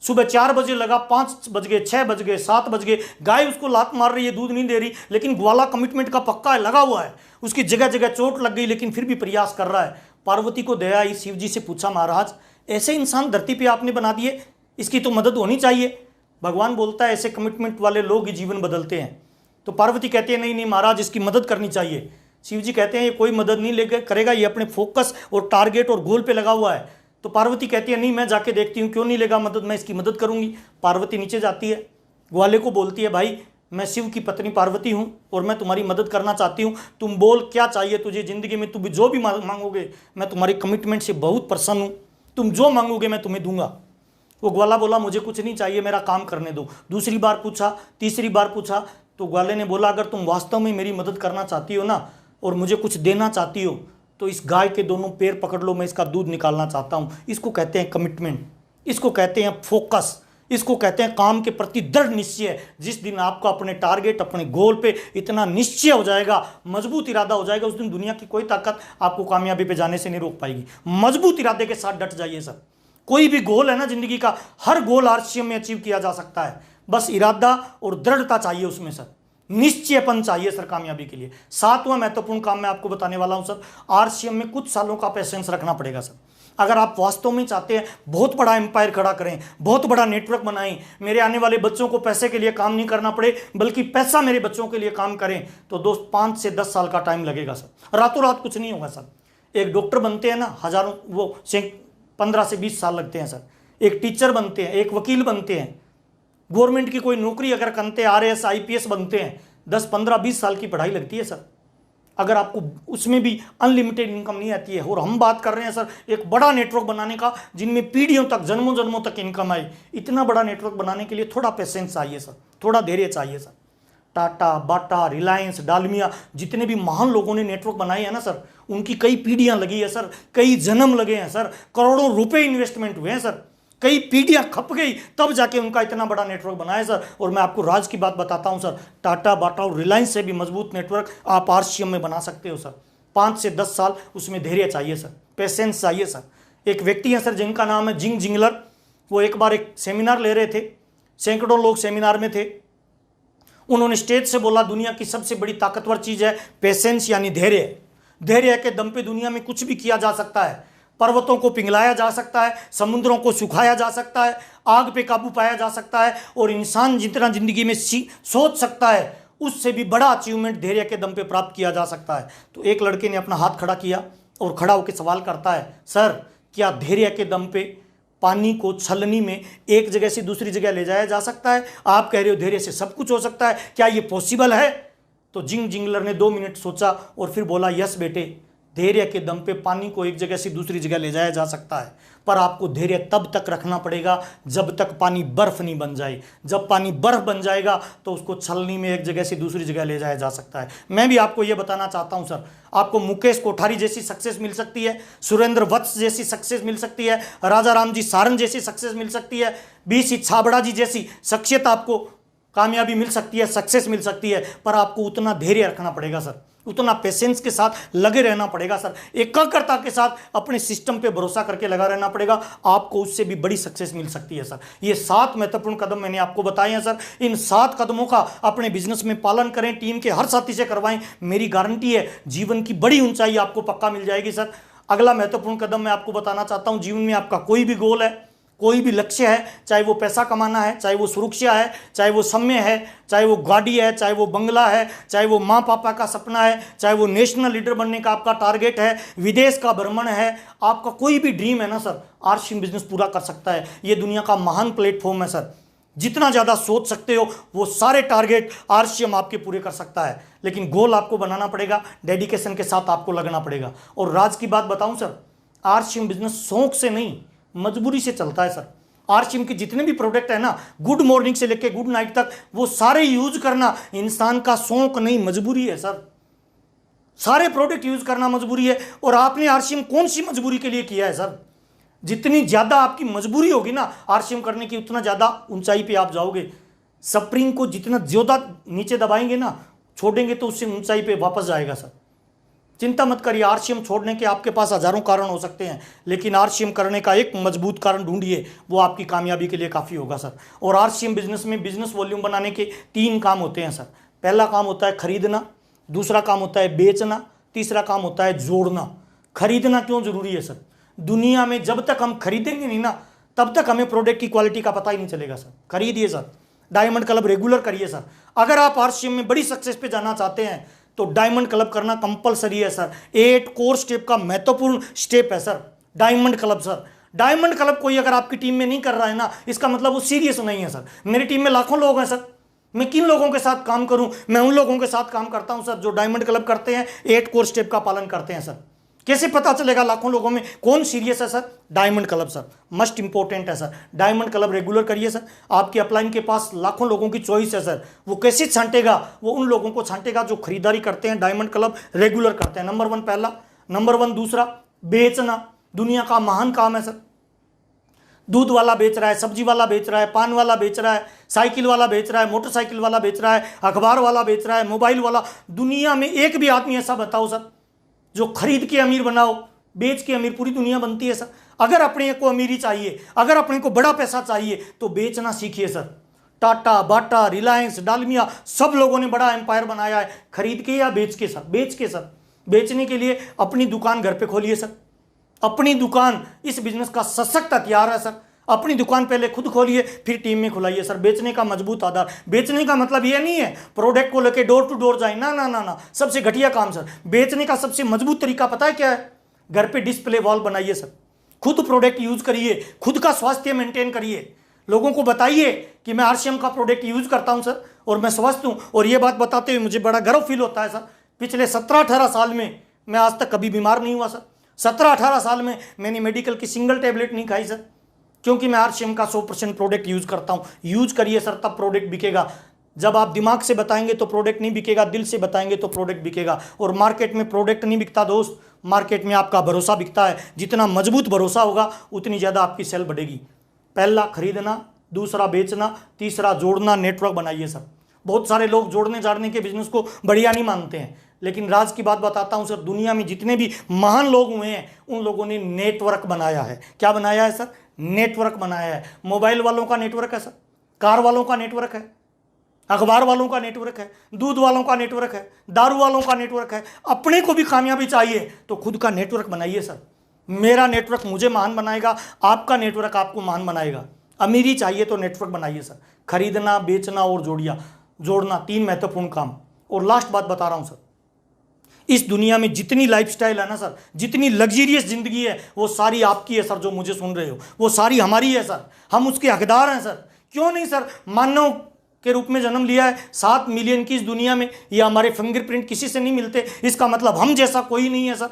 सुबह 4 बजे लगा, 5 बज गए, 6 बज गए, 7 बज गए, गाय उसको लात मार रही है, दूध नहीं दे रही, लेकिन ग्वाला कमिटमेंट का पक्का है, लगा हुआ है। उसकी जगह जगह चोट लग गई लेकिन फिर भी प्रयास कर रहा है। पार्वती को दया आई, शिवजी से पूछा महाराज ऐसे इंसान धरती पे आपने बना दिए, इसकी तो मदद होनी चाहिए। भगवान बोलता है ऐसे कमिटमेंट वाले लोग ही जीवन बदलते हैं। तो पार्वती कहती है नहीं नहीं महाराज इसकी मदद करनी चाहिए। शिवजी कहते हैं ये कोई मदद नहीं लेकर करेगा, ये अपने फोकस और टारगेट और गोल पे लगा हुआ है। तो पार्वती कहती है नहीं मैं जाके देखती हूँ क्यों नहीं लेगा मदद, मैं इसकी मदद करूंगी। पार्वती नीचे जाती है, ग्वाले को बोलती है भाई मैं शिव की पत्नी पार्वती हूँ और मैं तुम्हारी मदद करना चाहती हूँ, तुम बोल क्या चाहिए तुझे जिंदगी में, तुम जो भी मांगोगे मैं तुम्हारी कमिटमेंट से बहुत प्रसन्न हूँ, तुम जो मांगोगे मैं तुम्हें दूंगा। वो ग्वाला बोला मुझे कुछ नहीं चाहिए, मेरा काम करने दो। दूसरी बार पूछा, तीसरी बार पूछा, तो ग्वाले ने बोला अगर तुम वास्तव में मेरी मदद करना चाहती हो ना और मुझे कुछ देना चाहती हो तो इस गाय के दोनों पैर पकड़ लो, मैं इसका दूध निकालना चाहता हूँ। इसको कहते हैं कमिटमेंट, इसको कहते हैं फोकस, इसको कहते हैं काम के प्रति दृढ़ निश्चय। जिस दिन आपका अपने टारगेट अपने गोल पे इतना निश्चय हो जाएगा, मजबूत इरादा हो जाएगा, उस दिन दुनिया की कोई ताकत आपको कामयाबी पे जाने से नहीं रोक पाएगी। मजबूत इरादे के साथ डट जाइए सर। कोई भी गोल है ना जिंदगी का, हर गोल आरसीएम में अचीव किया जा सकता है, बस इरादा और दृढ़ता चाहिए उसमें सर, निश्चयपन चाहिए सर कामयाबी के लिए। 7वां महत्वपूर्ण काम मैं आपको बताने वाला हूं सर, आरसीएम में कुछ सालों का पेशेंस रखना पड़ेगा सर। अगर आप वास्तव में चाहते हैं बहुत बड़ा एम्पायर खड़ा करें, बहुत बड़ा नेटवर्क बनाएं, मेरे आने वाले बच्चों को पैसे के लिए काम नहीं करना पड़े बल्कि पैसा मेरे बच्चों के लिए काम करें, तो दोस्त 5 से 10 साल का टाइम लगेगा सर, रातों रात कुछ नहीं होगा सर। एक डॉक्टर बनते हैं ना हजारों, वो 15 से 20 साल लगते हैं सर। एक टीचर बनते हैं, एक वकील बनते हैं, गवर्नमेंट की कोई नौकरी अगर करते हैं, RAS IPS बनते हैं 10, 15, 20 साल की पढ़ाई लगती है सर, अगर आपको उसमें भी अनलिमिटेड इनकम नहीं आती है। और हम बात कर रहे हैं सर एक बड़ा नेटवर्क बनाने का, जिनमें पीढ़ियों तक, जन्मों जन्मों तक इनकम आए। इतना बड़ा नेटवर्क बनाने के लिए थोड़ा पेशेंस चाहिए सर, थोड़ा धैर्य चाहिए सर। टाटा, बाटा, रिलायंस, डालमिया, जितने भी महान लोगों ने नेटवर्क बनाए हैं ना सर, उनकी कई पीढ़ियां लगी है सर, कई जन्म लगे हैं सर, करोड़ों रुपए इन्वेस्टमेंट हुए हैं सर, कई पीढ़ियां खप गई तब जाके उनका इतना बड़ा नेटवर्क बना है सर। और मैं आपको राज की बात बताता हूं सर, टाटा, बाटा और रिलायंस से भी मजबूत नेटवर्क आप आरसीएम में बना सकते हो सर। 5 से 10 साल उसमें धैर्य चाहिए सर, पेशेंस चाहिए सर। एक व्यक्ति हैं सर जिनका नाम है जिंग जिंगलर, वो एक बार एक सेमिनार ले रहे थे, सैकड़ों लोग सेमिनार में थे। उन्होंने स्टेज से बोला दुनिया की सबसे बड़ी ताकतवर चीज है पेशेंस, यानी धैर्य। धैर्य के दम पे दुनिया में कुछ भी किया जा सकता है। पर्वतों को पिघलाया जा सकता है, समुद्रों को सुखाया जा सकता है, आग पे काबू पाया जा सकता है, और इंसान जितना जिंदगी में सोच सकता है उससे भी बड़ा अचीवमेंट धैर्य के दम पे प्राप्त किया जा सकता है। तो एक लड़के ने अपना हाथ खड़ा किया और खड़ा होकर सवाल करता है, सर क्या धैर्य के दम पे पानी को छलनी में एक जगह से दूसरी जगह ले जाया जा सकता है? आप कह रहे हो धैर्य से सब कुछ हो सकता है, क्या ये पॉसिबल है? तो जिंग जिंगलर ने 2 मिनट सोचा और फिर बोला, यस बेटे, धैर्य के दम पे पानी को एक जगह से दूसरी जगह ले जाया जा सकता है, पर आपको धैर्य तब तक रखना पड़ेगा जब तक पानी बर्फ नहीं बन जाए। जब पानी बर्फ बन जाएगा तो उसको छलनी में एक जगह से दूसरी जगह ले जाया जा सकता है। मैं भी आपको यह बताना चाहता हूं सर, आपको मुकेश कोठारी जैसी सक्सेस मिल सकती है, सुरेंद्र वत्स जैसी सक्सेस मिल सकती है, राजा राम जी सारन जैसी सक्सेस मिल सकती है, बीसी छाबड़ा जी जैसी शख्सियत आपको कामयाबी मिल सकती है, सक्सेस मिल सकती है, पर आपको उतना धैर्य रखना पड़ेगा सर, उतना पेशेंस के साथ लगे रहना पड़ेगा सर, एकाग्रता के साथ अपने सिस्टम पे भरोसा करके लगा रहना पड़ेगा। आपको उससे भी बड़ी सक्सेस मिल सकती है सर। ये 7 महत्वपूर्ण कदम मैंने आपको बताए हैं सर। इन 7 कदमों का अपने बिजनेस में पालन करें, टीम के हर साथी से करवाएं, मेरी गारंटी है जीवन की बड़ी ऊंचाई आपको पक्का मिल जाएगी सर। अगला महत्वपूर्ण कदम मैं आपको बताना चाहता हूं, जीवन में आपका कोई भी गोल है, कोई भी लक्ष्य है, चाहे वो पैसा कमाना है, चाहे वो सुरक्षा है, चाहे वो समय है, चाहे वो गाड़ी है, चाहे वो बंगला है, चाहे वो माँ पापा का सपना है, चाहे वो नेशनल लीडर बनने का आपका टारगेट है, विदेश का भ्रमण है, आपका कोई भी ड्रीम है ना सर, आरसीएम बिजनेस पूरा कर सकता है। ये दुनिया का महान प्लेटफॉर्म है सर। जितना ज़्यादा सोच सकते हो वो सारे टारगेट आरसीएम आपके पूरे कर सकता है, लेकिन गोल आपको बनाना पड़ेगा, डेडिकेशन के साथ आपको लगना पड़ेगा। और राज की बात बताऊं सर, आरसीएम बिजनेस शौक से नहीं, मजबूरी से चलता है सर। आरसीएम के जितने भी प्रोडक्ट है ना, गुड मॉर्निंग से लेकर गुड नाइट तक, वो सारे यूज करना इंसान का शौक नहीं, मजबूरी है सर। सारे प्रोडक्ट यूज करना मजबूरी है। और आपने आरसीएम कौन सी मजबूरी के लिए किया है सर? जितनी ज्यादा आपकी मजबूरी होगी ना आरसीएम करने की, उतना ज्यादा ऊंचाई पे आप जाओगे। स्प्रिंग को जितना ज्यादा नीचे दबाएंगे ना, छोड़ेंगे तो उससे ऊंचाई पे वापस जाएगा सर। चिंता मत करिए, आरसीएम छोड़ने के आपके पास हजारों कारण हो सकते हैं, लेकिन आरसीएम करने का एक मजबूत कारण ढूंढिए, वो आपकी कामयाबी के लिए काफ़ी होगा सर। और आरसीएम बिजनेस में बिजनेस वॉल्यूम बनाने के 3 काम होते हैं सर। पहला काम होता है खरीदना, दूसरा काम होता है बेचना, तीसरा काम होता है जोड़ना। खरीदना क्यों जरूरी है सर? दुनिया में जब तक हम खरीदेंगे नहीं ना, तब तक हमें प्रोडक्ट की क्वालिटी का पता ही नहीं चलेगा सर। खरीदिए सर, डायमंड क्लब रेगुलर करिए सर। अगर आप आरसीएम में बड़ी सक्सेस पे जाना चाहते हैं तो डायमंड क्लब करना कंपलसरी है सर। 8 कोर स्टेप का महत्वपूर्ण स्टेप है sir diamond club sir. Diamond club कोई अगर आपकी टीम में नहीं कर रहा है ना, इसका मतलब वो सीरियस नहीं है सर। मेरी टीम में लाखों लोग हैं सर, मैं किन लोगों के साथ काम करूं? मैं उन लोगों के साथ काम करता हूं सर जो डायमंड क्लब करते हैं, 8 कोर स्टेप का पालन करते हैं सर। कैसे पता चलेगा लाखों लोगों में कौन सीरियस है sir? Diamond club sir must important है सर। डायमंड क्लब रेगुलर करिए सर। आपके अपलाइन के पास लाखों लोगों की चॉइस है सर। वो कैसे छांटेगा? वो उन लोगों को छांटेगा जो खरीदारी करते हैं, डायमंड क्लब रेगुलर करते हैं। नंबर 1 पहला, नंबर 1 दूसरा, बेचना दुनिया का महान काम है सर। दूध वाला बेच रहा है, सब्जी वाला बेच रहा है, पान वाला बेच रहा है, साइकिल वाला बेच रहा है, मोटरसाइकिल वाला बेच रहा है, अखबार वाला बेच रहा है, मोबाइल वाला। दुनिया में एक भी आदमी ऐसा बताओ सर जो खरीद के अमीर बनाओ, बेच के अमीर? पूरी दुनिया बनती है सर। अगर अपने को अमीरी चाहिए, अगर अपने को बड़ा पैसा चाहिए तो बेचना सीखिए सर। टाटा, बाटा, रिलायंस, डालमिया, सब लोगों ने बड़ा एम्पायर बनाया है खरीद के या बेच के सर। बेच के सर। बेचने के लिए अपनी दुकान घर पे खोलिए सर। अपनी दुकान इस बिजनेस का सशक्त हथियार है सर। अपनी दुकान पहले खुद खोलिए, फिर टीम में खुलाइए सर। बेचने का मजबूत आधार। बेचने का मतलब यह नहीं है प्रोडक्ट को लेके डोर टू डोर जाए, ना ना ना ना, सबसे घटिया काम सर। बेचने का सबसे मजबूत तरीका पता है क्या है? घर पे डिस्प्ले वॉल बनाइए सर। खुद प्रोडक्ट यूज करिए, खुद का स्वास्थ्य मेंटेन करिए, लोगों को बताइए कि मैं आरसीएम का प्रोडक्ट यूज करता हूं सर और मैं स्वस्थ हूँ। और ये बात बताते हुए मुझे बड़ा गर्व फील होता है सर, पिछले 17-18 साल में मैं आज तक कभी बीमार नहीं हुआ सर। 17-18 साल में मैंने मेडिकल की सिंगल टेबलेट नहीं खाई सर, क्योंकि मैं आरसीएम का 100% प्रोडक्ट यूज़ करता हूँ। यूज़ करिए सर, तब प्रोडक्ट बिकेगा। जब आप दिमाग से बताएंगे तो प्रोडक्ट नहीं बिकेगा, दिल से बताएंगे तो प्रोडक्ट बिकेगा। और मार्केट में प्रोडक्ट नहीं बिकता दोस्त, मार्केट में आपका भरोसा बिकता है। जितना मजबूत भरोसा होगा उतनी ज़्यादा आपकी सेल बढ़ेगी। पहला खरीदना, दूसरा बेचना, तीसरा जोड़ना, नेटवर्क बनाइए सर। बहुत सारे लोग जोड़ने जाड़ने के बिजनेस को बढ़िया नहीं मानते हैं, लेकिन राज की बात बताता हूं सर, दुनिया में जितने भी महान लोग हुए हैं उन लोगों ने नेटवर्क बनाया है। क्या बनाया है सर? नेटवर्क बनाया है। मोबाइल वालों का नेटवर्क है सर, कार वालों का नेटवर्क है, अखबार वालों का नेटवर्क है, दूध वालों का नेटवर्क है, दारू वालों का नेटवर्क है। अपने को भी कामयाबी चाहिए तो खुद का नेटवर्क बनाइए सर। मेरा नेटवर्क मुझे महान बनाएगा, आपका नेटवर्क आपको महान बनाएगा। अमीरी चाहिए तो नेटवर्क बनाइए सर। खरीदना, बेचना और जोड़ना, 3 महत्वपूर्ण काम। और लास्ट बात बता रहा हूं सर, इस दुनिया में जितनी लाइफस्टाइल है ना सर, जितनी लग्जरियस जिंदगी है, वो सारी आपकी है सर। जो मुझे सुन रहे हो, वो सारी हमारी है सर। हम उसके हकदार हैं सर। क्यों नहीं सर? मानव के रूप में जन्म लिया है 7 मिलियन की इस दुनिया में, ये हमारे फिंगरप्रिंट किसी से नहीं मिलते। इसका मतलब हम जैसा कोई नहीं है सर।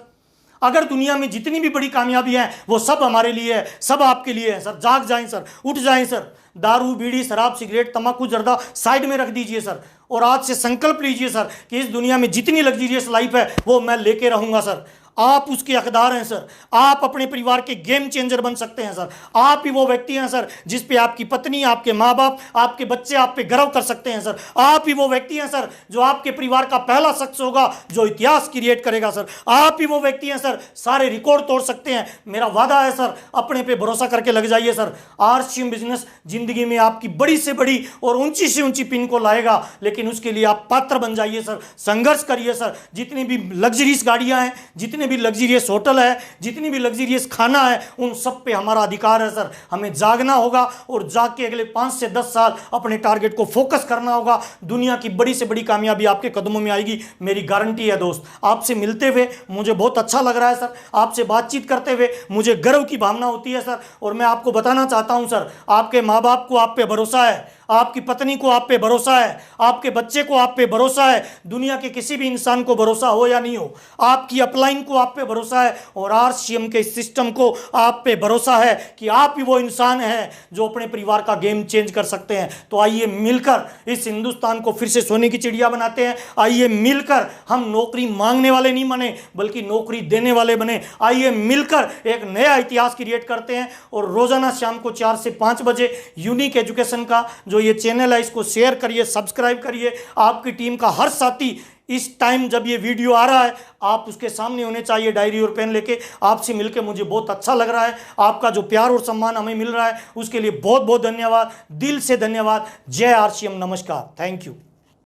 अगर दुनिया में जितनी भी बड़ी कामयाबियां हैं वो सब हमारे लिए है, सब आपके लिए है सर। जाग जाएं सर, उठ जाएं सर। दारू, बीड़ी, शराब, सिगरेट, तंबाकू, जर्दा साइड में रख दीजिए सर, और आज से संकल्प लीजिए सर कि इस दुनिया में जितनी लग्जरियस लाइफ है वो मैं लेके रहूंगा सर। आप उसके हकदार हैं सर। आप अपने परिवार के गेम चेंजर बन सकते हैं सर। आप ही वो व्यक्ति हैं सर जिस पे आपकी पत्नी, आपके माँ बाप, आपके बच्चे आप पे गर्व कर सकते हैं सर। आप ही वो व्यक्ति हैं सर जो आपके परिवार का पहला शख्स होगा जो इतिहास क्रिएट करेगा सर। आप ही वो व्यक्ति हैं सर, सारे रिकॉर्ड तोड़ सकते हैं। मेरा वादा है सर, अपने पे भरोसा करके लग जाइए सर। आरसीएम बिजनेस जिंदगी में आपकी बड़ी से बड़ी और ऊंची से ऊंची पिन को लाएगा, लेकिन उसके लिए आप पात्र बन जाइए सर। संघर्ष करिए सर। जितनी भी लग्जरियस गाड़ियां हैं, जितने भी लग्जरियस होटल है, जितनी भी लग्जरियस खाना है, उन सब पे हमारा अधिकार है सर। हमें जागना होगा और जाग के अगले 5 से 10 साल अपने टारगेट को फोकस करना होगा। दुनिया की बड़ी से बड़ी कामयाबी आपके कदमों में आएगी, मेरी गारंटी है दोस्त। आपसे मिलते हुए मुझे बहुत अच्छा लग रहा है सर। आपसे बातचीत करते हुए मुझे गर्व की भावना होती है सर। और मैं आपको बताना चाहता हूं सर, आपके माँ बाप को आप पे भरोसा है, आपकी पत्नी को आप पे भरोसा है, आपके बच्चे को आप पे भरोसा है, दुनिया के किसी भी इंसान को भरोसा हो या नहीं हो, आपकी अपलाइन को आप पे भरोसा है, और आरसीएम के सिस्टम को आप पे भरोसा है कि आप ही वो इंसान हैं जो अपने परिवार का गेम चेंज कर सकते हैं। तो आइए मिलकर इस हिंदुस्तान को फिर से सोने की चिड़िया बनाते हैं। आइए मिलकर हम नौकरी मांगने वाले नहीं बने, बल्कि नौकरी देने वाले बने। आइए मिलकर एक नया इतिहास क्रिएट करते हैं। और रोजाना शाम को 4 से 5 बजे यूनिक एजुकेशन का जो ये चैनल है, इसको शेयर करिए, सब्सक्राइब करिए। आपकी टीम का हर साथी इस टाइम जब ये वीडियो आ रहा है, आप उसके सामने होने चाहिए डायरी और पेन लेके। आपसे मिलकर मुझे बहुत अच्छा लग रहा है। आपका जो प्यार और सम्मान हमें मिल रहा है उसके लिए बहुत बहुत धन्यवाद, दिल से धन्यवाद। जय आरसीएम, नमस्कार, थैंक यू।